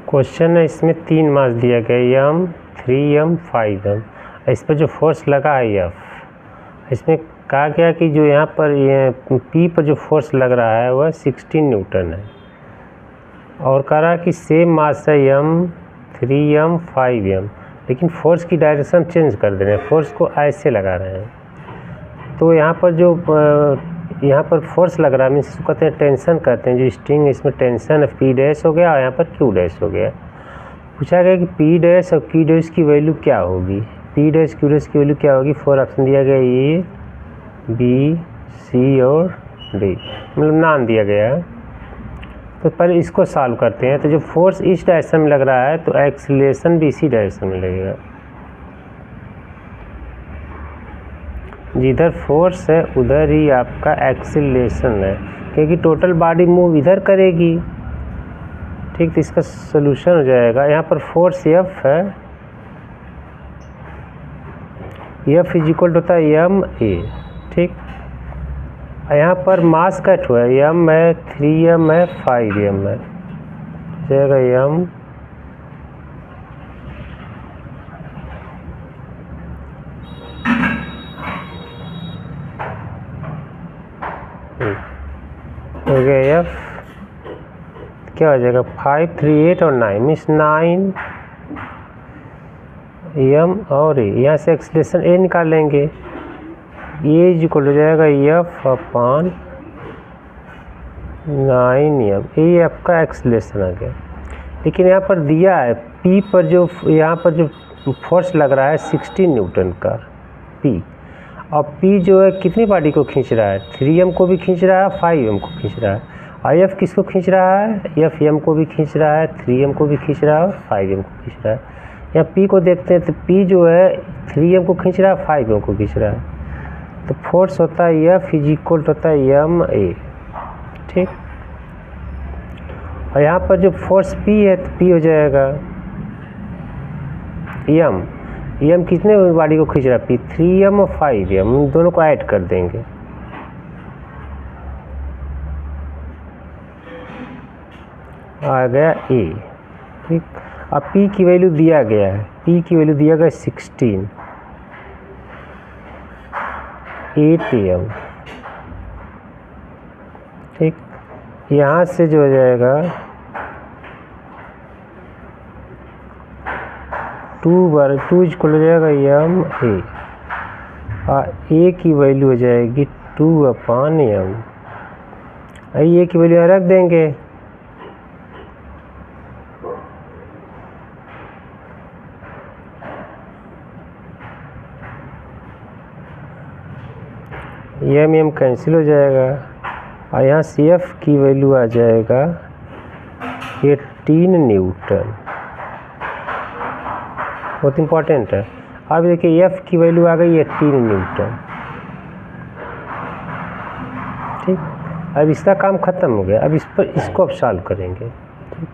Question है, इसमें 3 मास दिया गया m 3m 5m। इस पर जो फोर्स लगा है F, इसमें कहा गया कि जो यहाँ पर ये P पर जो फोर्स लग रहा है वह 16 न्यूटन है, और कह रहा है कि सेम मास है m 3m 5m, लेकिन फोर्स की डायरेक्शन चेंज कर दे रहे हैं, फोर्स को ऐसे लगा रहे हैं। तो यहाँ पर जो यहाँ पर फोर्स लग रहा है मीन्स कहते हैं टेंशन कहते हैं, जो स्ट्रिंग इसमें टेंशन है P डैश हो गया और यहाँ पर Q डैश हो गया। पूछा गया कि P डैश और Q डैश की वैल्यू क्या होगी, P डैश Q डैश की वैल्यू क्या होगी। 4 ऑप्शन दिया गया, A B C और D, मतलब नाम दिया गया है। तो पहले इसको सॉल्व करते हैं। तो जो फोर्स इस डायरेक्शन में लग रहा है तो एक्सीलरेशन भी इसी डायरेक्शन में लगेगा। जिधर फोर्स है उधर ही आपका एक्सीलरेशन है, क्योंकि टोटल बॉडी मूव इधर करेगी। ठीक, तो इसका सोल्यूशन हो जाएगा, यहाँ पर फोर्स F है, F इज इक्वल होता है ma। ठीक, यहाँ पर मास कट हुआ है, m है 3m है 5m है, जाएगा m हो गया F क्या हो जाएगा 5 3 8 और 9 मीन्स 9 m और a। यहाँ से एक्सीलरेशन a निकालेंगे, ये इज इक्वल हो जाएगा F अपॉन 9m। ये आपका एक्सीलरेशन आ गया। लेकिन यहाँ पर दिया है P पर जो यहाँ पर जो फोर्स लग रहा है 16 न्यूटन का P, और P जो है कितनी बॉडी को खींच रहा है, 3m को भी खींच रहा है 5m को खींच रहा है। और F किसको खींच रहा है, F m को भी खींच रहा है, 3m को भी खींच रहा है और 5m को खींच रहा है। यहाँ P को देखते हैं तो P जो है 3m को खींच रहा है 5m को खींच रहा है। तो फोर्स होता है F इज इक्वल होता है ma। ठीक, और यहाँ पर जो फोर्स P है तो P हो जाएगा m कितने बॉडी को खींच रहा है P, 3m और 5m, दोनों को ऐड कर देंगे। आ गया A। ठीक, अब P की वैल्यू दिया गया है, P की वैल्यू दिया गया 16 8m। ठीक, यहाँ से जो हो जाएगा 2 इक्वल हो जाएगा ma, और A की वैल्यू हो जाएगी 2 अपॉन m। A की वैल्यू रख देंगे, m कैंसिल हो जाएगा, और यहाँ CF की वैल्यू आ जाएगा 18 न्यूटन। बहुत इम्पोर्टेंट है। अब देखिए F की वैल्यू आ गई 18 न्यूटन। ठीक, अब इसका काम ख़त्म हो गया। अब इसको अब सॉल्व करेंगे। ठीक,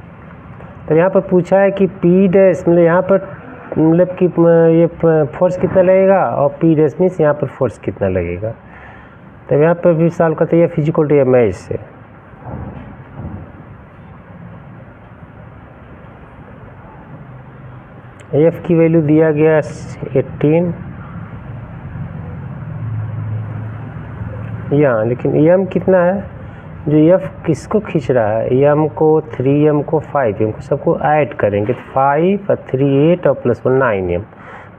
तो यहाँ पर पूछा है कि P डैश मतलब यहाँ पर मतलब कि ये फोर्स कितना लगेगा, और P डैश मीन्स यहाँ पर फोर्स कितना लगेगा। तब यहाँ पर भी सॉल्व करते हैं फिजिकल टू ma से। F की वैल्यू दिया गया 18 यहाँ, लेकिन m कितना है, जो F किसको खींच रहा है, m को 3m को 5m को सबको ऐड करेंगे तो 5 और 3 8 और प्लस 1 9m,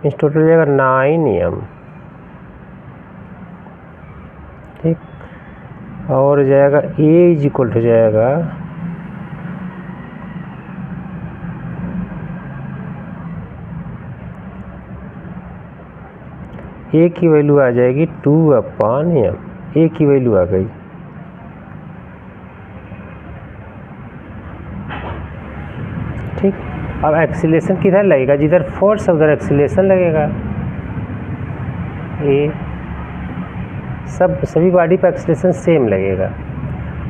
मीन्स टोटल हो जाएगा 9m। ठीक, और हो जाएगा A इज इक्वल हो जाएगा A की वैल्यू आ जाएगी 2 अपॉन m। A की वैल्यू आ गई। ठीक, अब एक्सीलरेशन किधर लगेगा, जिधर फोर्स है उधर एक्सीलरेशन लगेगा। सभी बॉडी पर एक्सीलरेशन सेम लगेगा।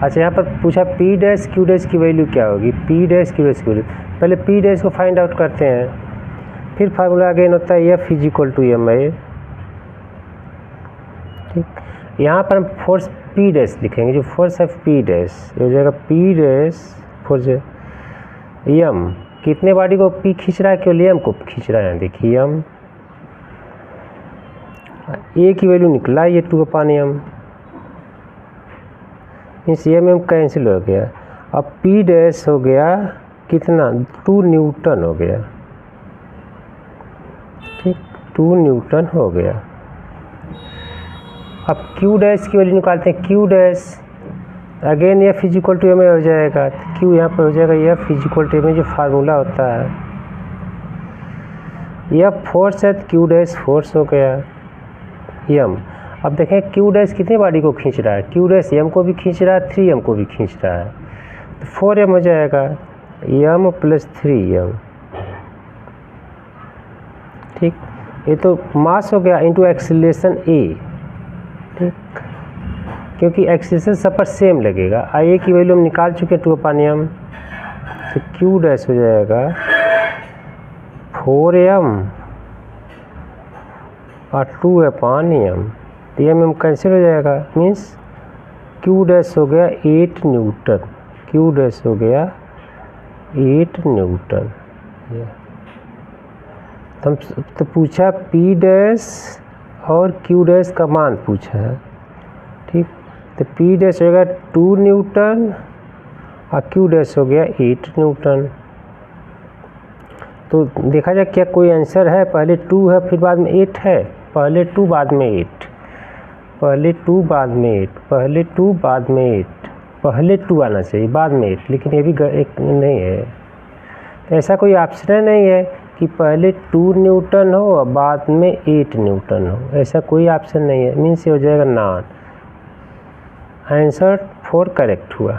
अच्छा, यहाँ पर पूछा P डैश Q डैश की वैल्यू क्या होगी, P डैश Q डैश की वैल्यू पहले P डैश को फाइंड आउट करते हैं, फिर फार्मूला अगेन होता है F is equal to ma। ठीक, यहाँ पर हम फोर्स P डैश लिखेंगे, जो फोर्स है P डैश हो जाएगा P डैश फोर्स m कितने बॉडी को पी खींच रहा है, केवल एम को खींच रहा है। देखिए एम, ए की वैल्यू निकला ये 2 अपान M, means M M cancel हो गया। अब पी डैश हो गया कितना, 2 न्यूटन हो गया। ठीक, 2 न्यूटन हो गया। अब क्यू डैश की वैल्यू निकालते हैं। Q dash again F is equal to M हो जाएगा, तो क्यू यहाँ पर हो जाएगा F is equal to M, जो फार्मूला होता है। एफ फोर्स है तो क्यू डैश फोर्स हो गया एम। अब देखें क्यू डैश कितने बॉडी को खींच रहा है, क्यू डैश एम को भी खींच रहा है, 3m को भी खींच रहा है, तो 4m हो जाएगा, एम प्लस 3m। ठीक, ये तो मास हो गया इंटू एक्सीलरेशन ए। ठीक, क्योंकि एक्सीलरेशन सब पर सेम लगेगा। आई ए की वैल्यू हम निकाल चुके 2 अपान एम, तो क्यू डैश हो जाएगा 4m और 2 अपान एम, तो एम एम कैंसिल हो जाएगा, मीन्स क्यू डैश हो गया 8 न्यूटन। क्यू डैश हो गया 8 न्यूटन। तो पूछा पी डैश और क्यू डैश का मान पूछा है। ठीक, तो पी डैश हो गया 2 न्यूटन और क्यू डैश हो गया 8 न्यूटन। तो देखा जाए क्या कोई आंसर है, पहले 2 है फिर बाद में 8 है, पहले 2 बाद में 8, पहले 2 बाद में 8, पहले 2 बाद में 8, पहले 2 आना चाहिए बाद में 8, लेकिन ये भी एक नहीं है। तो ऐसा कोई ऑप्शन नहीं है कि पहले 2 न्यूटन हो और बाद में 8 न्यूटन हो, ऐसा कोई ऑप्शन नहीं है। मीन्स ये हो जाएगा नॉन। आंसर 4 करेक्ट हुआ।